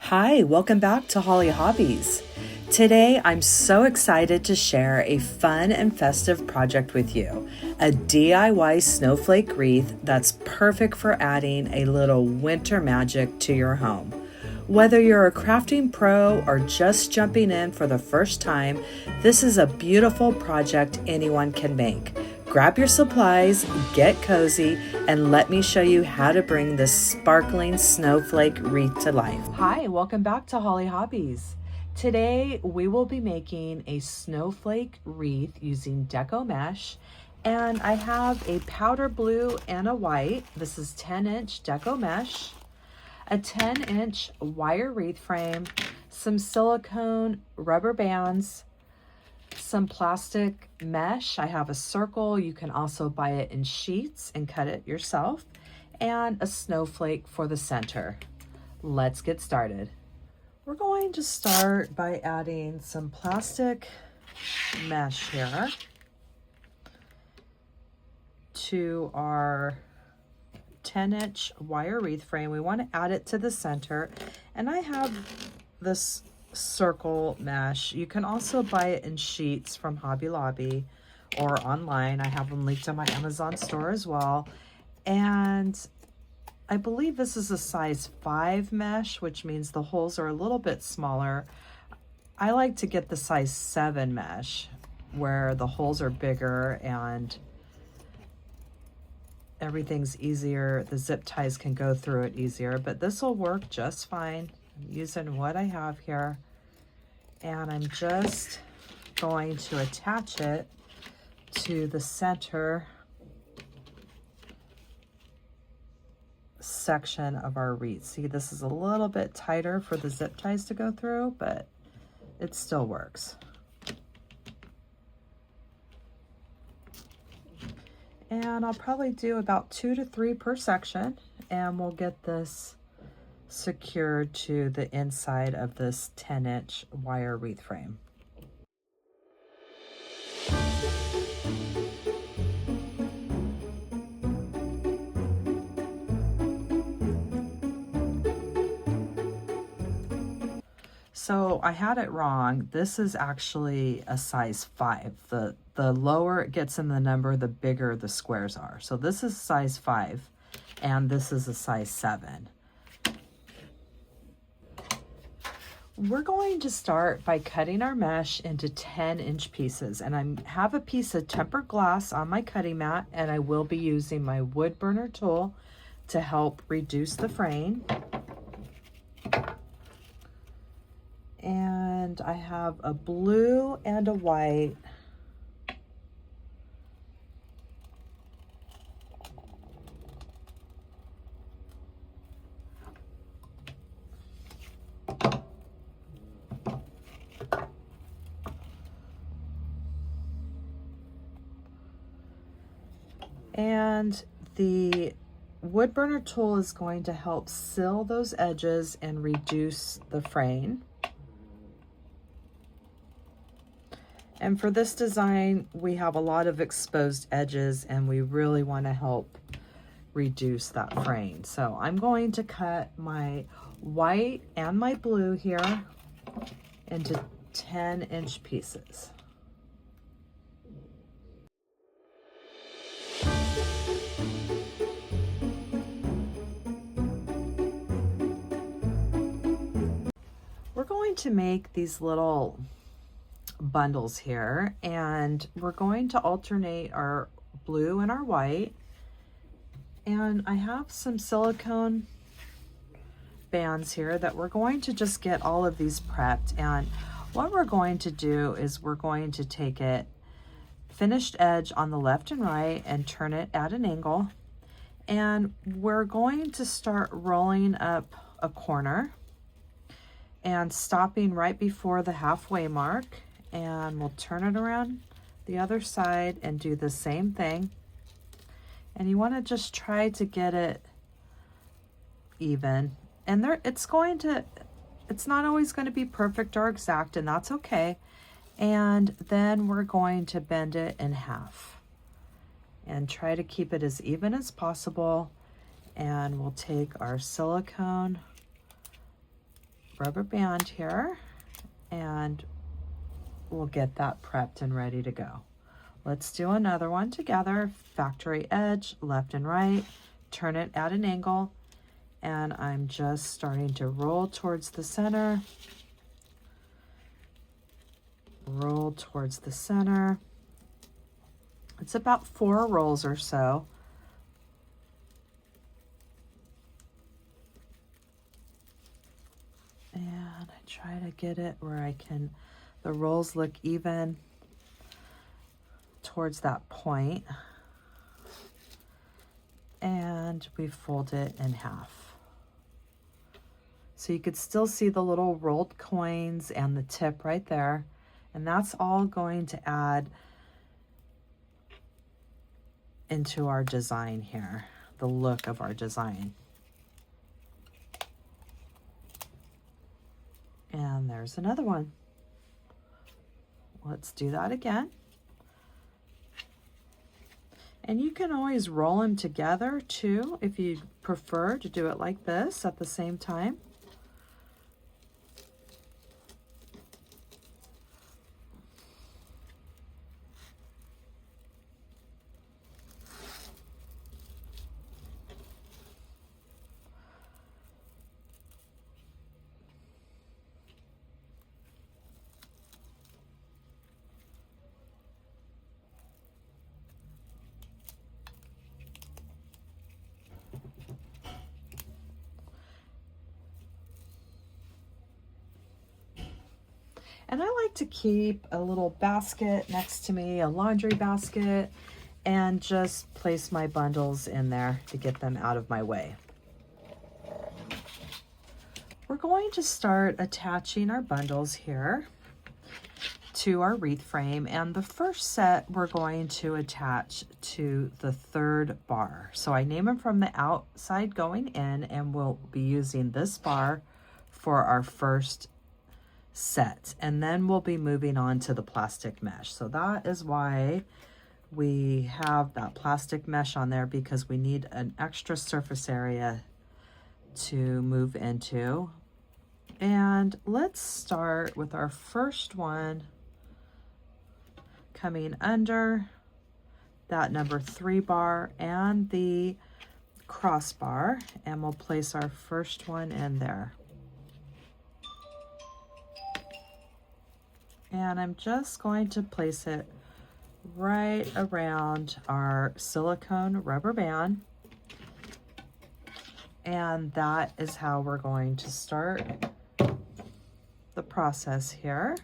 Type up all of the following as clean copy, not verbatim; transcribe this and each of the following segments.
Hi, welcome back to Hollie Hobbies. Today, I'm so excited to share a fun and festive project with you, a DIY snowflake wreath that's perfect for adding a little winter magic to your home. Whether you're a crafting pro or just jumping in for the first time, this is a beautiful project anyone can make. Grab your supplies, get cozy, and let me show you how to bring this sparkling snowflake wreath to life. Hi, welcome back to Hollie Hobbies. Today we will be making a snowflake wreath using Deco mesh, and I have a powder blue and a white. This is 10-inch Deco mesh, a 10-inch wire wreath frame, some silicone rubber bands, some plastic mesh. I have a circle. You can also buy it in sheets and cut it yourself, and a snowflake for the center. Let's get started. We're going to start by adding some plastic mesh here to our 10-inch wire wreath frame. We want to add it to the center, and I have this circle mesh. You can also buy it in sheets from Hobby Lobby or online. I have them linked on my Amazon store as well. And I believe this is a size 5 mesh, which means the holes are a little bit smaller. I like to get the size 7 mesh where the holes are bigger and everything's easier. The zip ties can go through it easier, but this will work just fine. I'm using what I have here, and I'm just going to attach it to the center section of our wreath. See, this is a little bit tighter for the zip ties to go through, but it still works. And I'll probably do about 2 to 3 per section, and we'll get this secured to the inside of this 10-inch wire wreath frame. So I had it wrong. This is actually a size 5. The lower it gets in the number, the bigger the squares are. So this is size 5, and this is a size 7. We're going to start by cutting our mesh into 10-inch pieces, and I have a piece of tempered glass on my cutting mat, and I will be using my wood burner tool to help reduce the fraying. And I have a blue and a white. And the wood burner tool is going to help seal those edges and reduce the fraying. And for this design, we have a lot of exposed edges, and we really want to help reduce that fraying. So I'm going to cut my white and my blue here into 10-inch pieces. We're going to make these little bundles here, and we're going to alternate our blue and our white. And I have some silicone bands here that we're going to just get all of these prepped. And what we're going to do is we're going to take it finished edge on the left and right and turn it at an angle, and we're going to start rolling up a corner and stopping right before the halfway mark, and we'll turn it around the other side and do the same thing. And you want to just try to get it even, and it's not always going to be perfect or exact, and that's okay. And then we're going to bend it in half and try to keep it as even as possible. And we'll take our silicone rubber band here, and we'll get that prepped and ready to go. Let's do another one together. Factory edge, left and right, turn it at an angle, and I'm just starting to roll towards the center. Roll towards the center. It's about 4 rolls or so. And I try to get it where I can, the rolls look even towards that point. And we fold it in half. So you could still see the little rolled coins and the tip right there. And that's all going to add into our design here, the look of our design. And there's another one. Let's do that again. And you can always roll them together too, if you prefer to do it like this at the same time. And I like to keep a little basket next to me, a laundry basket, and just place my bundles in there to get them out of my way. We're going to start attaching our bundles here to our wreath frame, and the first set we're going to attach to the 3rd bar. So I name them from the outside going in, and we'll be using this bar for our first set, and then we'll be moving on to the plastic mesh. So that is why we have that plastic mesh on there, because we need an extra surface area to move into. And let's start with our first one coming under that number 3 bar and the crossbar, and we'll place our first one in there. And I'm just going to place it right around our silicone rubber band. And that is how we're going to start the process here.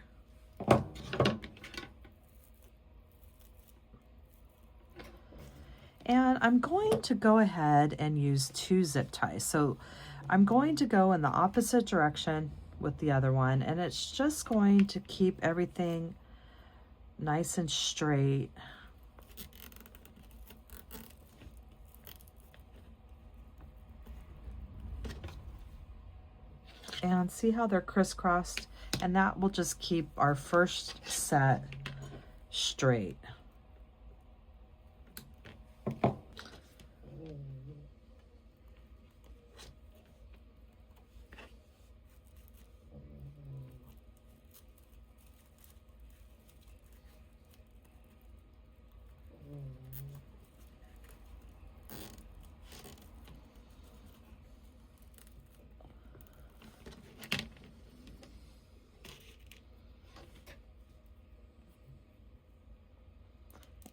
And I'm going to go ahead and use 2 zip ties. So I'm going to go in the opposite direction with the other one, and it's just going to keep everything nice and straight. And see how they're crisscrossed? And that will just keep our first set straight.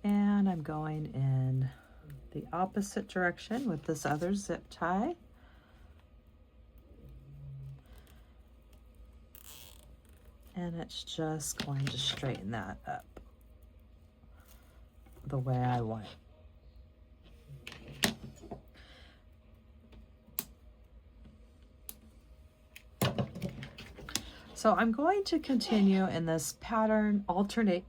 And I'm going in the opposite direction with this other zip tie. And it's just going to straighten that up the way I want. So I'm going to continue in this pattern, alternate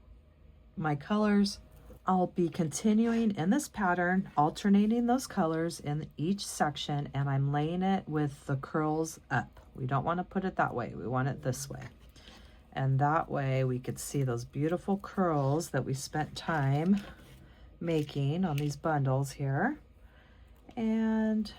my colors. I'll be continuing in this pattern, alternating those colors in each section, and I'm laying it with the curls up. We don't want to put it that way. We want it this way. And that way we could see those beautiful curls that we spent time making on these bundles here. And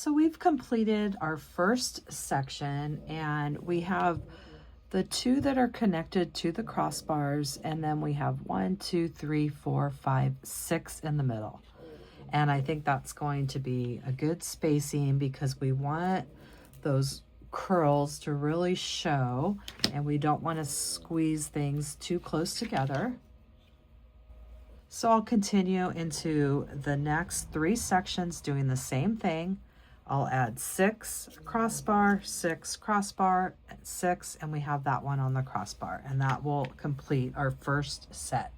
So we've completed our first section, and we have the two that are connected to the crossbars, and then we have 1, 2, 3, 4, 5, 6 in the middle. And I think that's going to be a good spacing because we want those curls to really show, and we don't want to squeeze things too close together. So I'll continue into the next 3 sections doing the same thing. I'll add 6 crossbar, 6 crossbar, 6, and we have that one on the crossbar, and that will complete our first set.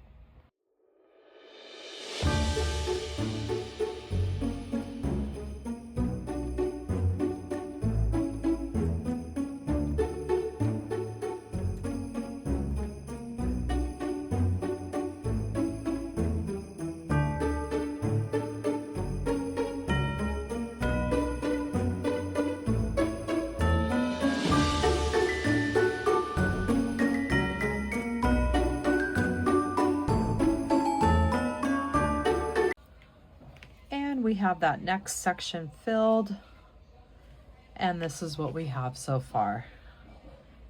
We have that next section filled, and this is what we have so far.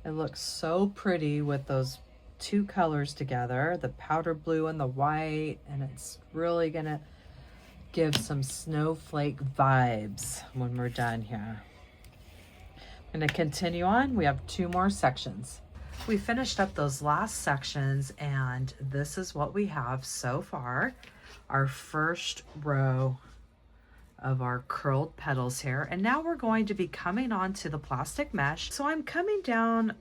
It looks so pretty with those 2 colors together, the powder blue and the white, and it's really gonna give some snowflake vibes when we're done here. I'm gonna continue on. We have 2 more sections. We finished up those last sections, and this is what we have so far. Our first row of our curled petals here, and now we're going to be coming on to the plastic mesh. So I'm coming down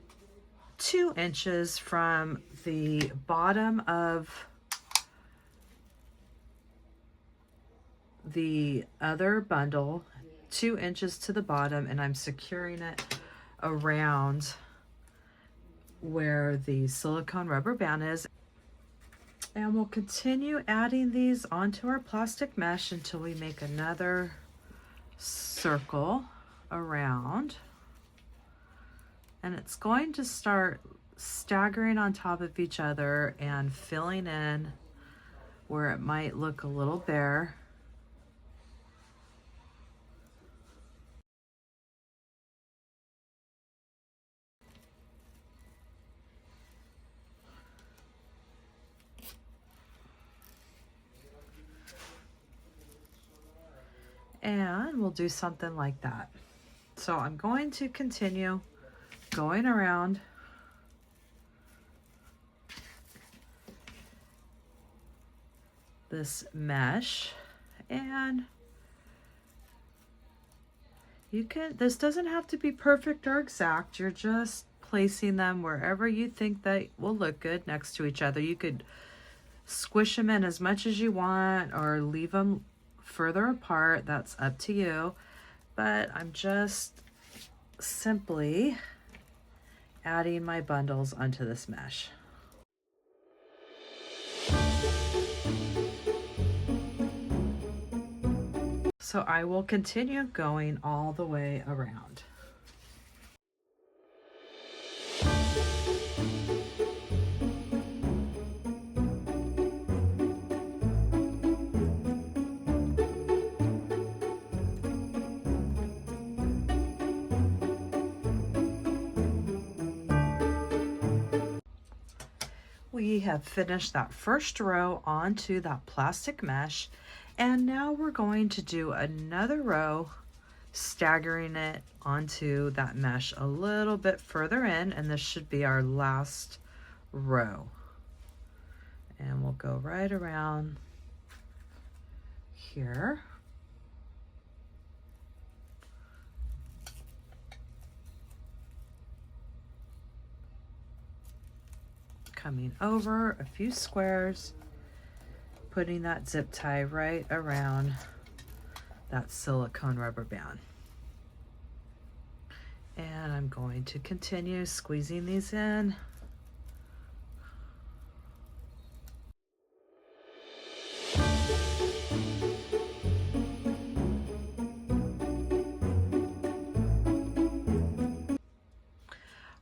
2 inches from the bottom of the other bundle, 2 inches to the bottom, and I'm securing it around where the silicone rubber band is. And we'll continue adding these onto our plastic mesh until we make another circle around. And it's going to start staggering on top of each other and filling in where it might look a little bare. And we'll do something like that. So I'm going to continue going around this mesh, and this doesn't have to be perfect or exact. You're just placing them wherever you think they will look good next to each other. You could squish them in as much as you want or leave them further apart. That's up to you, but I'm just simply adding my bundles onto this mesh. So I will continue going all the way around. We have finished that first row onto that plastic mesh, and now we're going to do another row, staggering it onto that mesh a little bit further in, and this should be our last row. And we'll go right around here. Coming over a few squares, putting that zip tie right around that silicone rubber band. And I'm going to continue squeezing these in.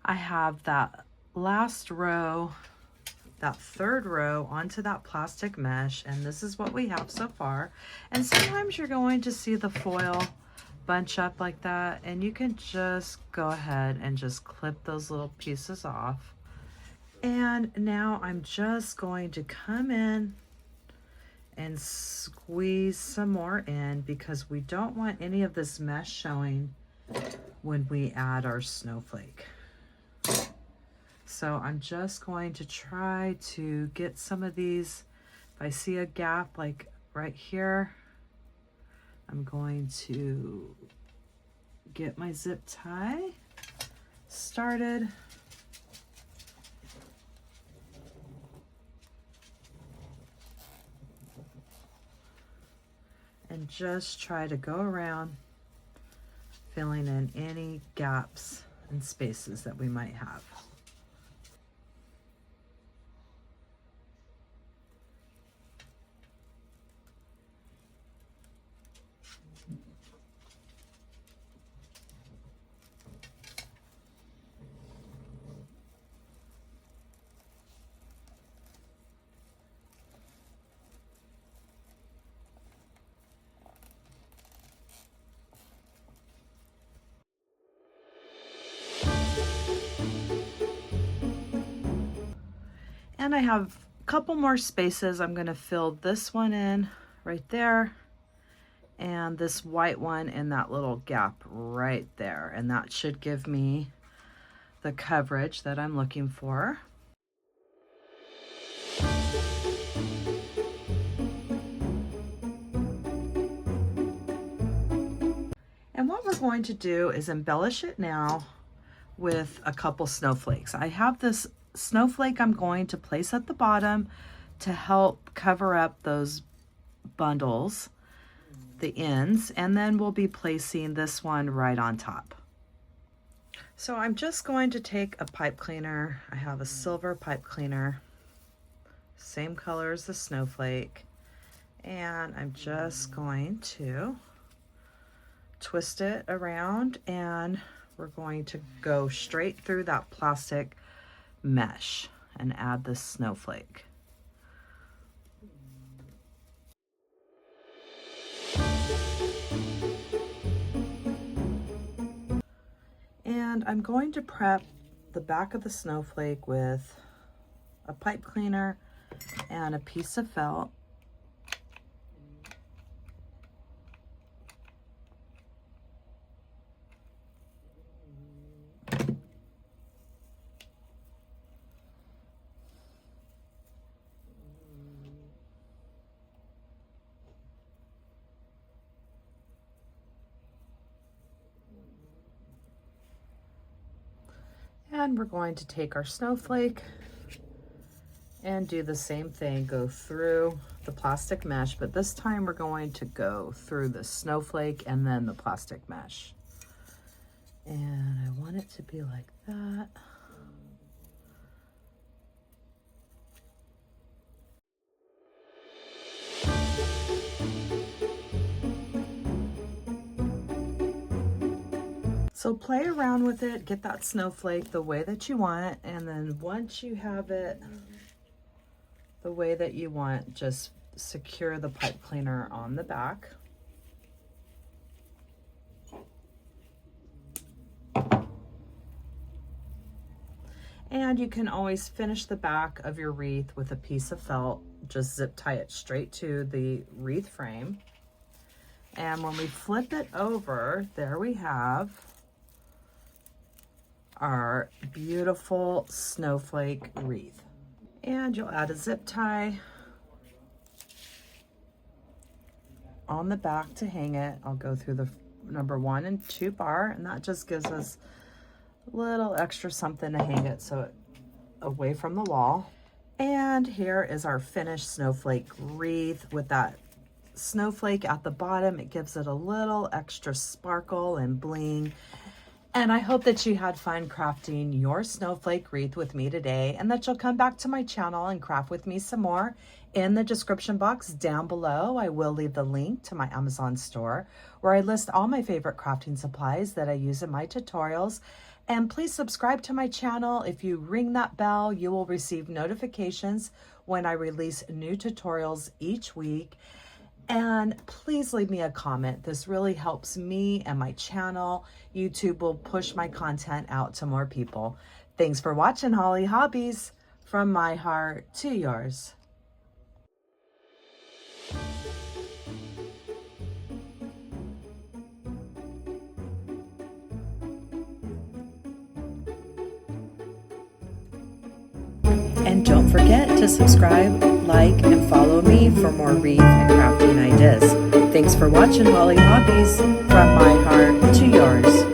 I have that last row, that third row onto that plastic mesh, and this is what we have so far. And sometimes you're going to see the foil bunch up like that, and you can just go ahead and just clip those little pieces off. And now I'm just going to come in and squeeze some more in because we don't want any of this mesh showing when we add our snowflake. So I'm just going to try to get some of these. If I see a gap like right here, I'm going to get my zip tie started. And just try to go around filling in any gaps and spaces that we might have. And I have a couple more spaces. I'm going to fill this one in right there and this white one in that little gap right there. And that should give me the coverage that I'm looking for. And what we're going to do is embellish it now with a couple snowflakes. I have this snowflake I'm going to place at the bottom to help cover up those bundles, the ends, and then we'll be placing this one right on top. So I'm just going to take a pipe cleaner. I have a silver pipe cleaner, same color as the snowflake, and I'm just going to twist it around, and we're going to go straight through that plastic mesh and add this snowflake. And I'm going to prep the back of the snowflake with a pipe cleaner and a piece of felt. And we're going to take our snowflake and do the same thing, go through the plastic mesh, but this time we're going to go through the snowflake and then the plastic mesh. And I want it to be like that. So play around with it, get that snowflake the way that you want it, and then once you have it the way that you want, just secure the pipe cleaner on the back. And you can always finish the back of your wreath with a piece of felt. Just zip tie it straight to the wreath frame. And when we flip it over, there we have our beautiful snowflake wreath. And you'll add a zip tie on the back to hang it. I'll go through the number 1 and 2 bar, and that just gives us a little extra something to hang it so it away from the wall. And here is our finished snowflake wreath with that snowflake at the bottom. It gives it a little extra sparkle and bling. And I hope that you had fun crafting your snowflake wreath with me today, and that you'll come back to my channel and craft with me some more. In the description box down below, I will leave the link to my Amazon store where I list all my favorite crafting supplies that I use in my tutorials. And please subscribe to my channel. If you ring that bell, you will receive notifications when I release new tutorials each week. And please leave me a comment. This really helps me and my channel. YouTube will push my content out to more people. Thanks for watching Hollie Hobbies. From my heart to yours. And don't forget to subscribe, like, and follow me for more wreath and crafting ideas. Thanks for watching Hollie Hobbies. From my heart to yours.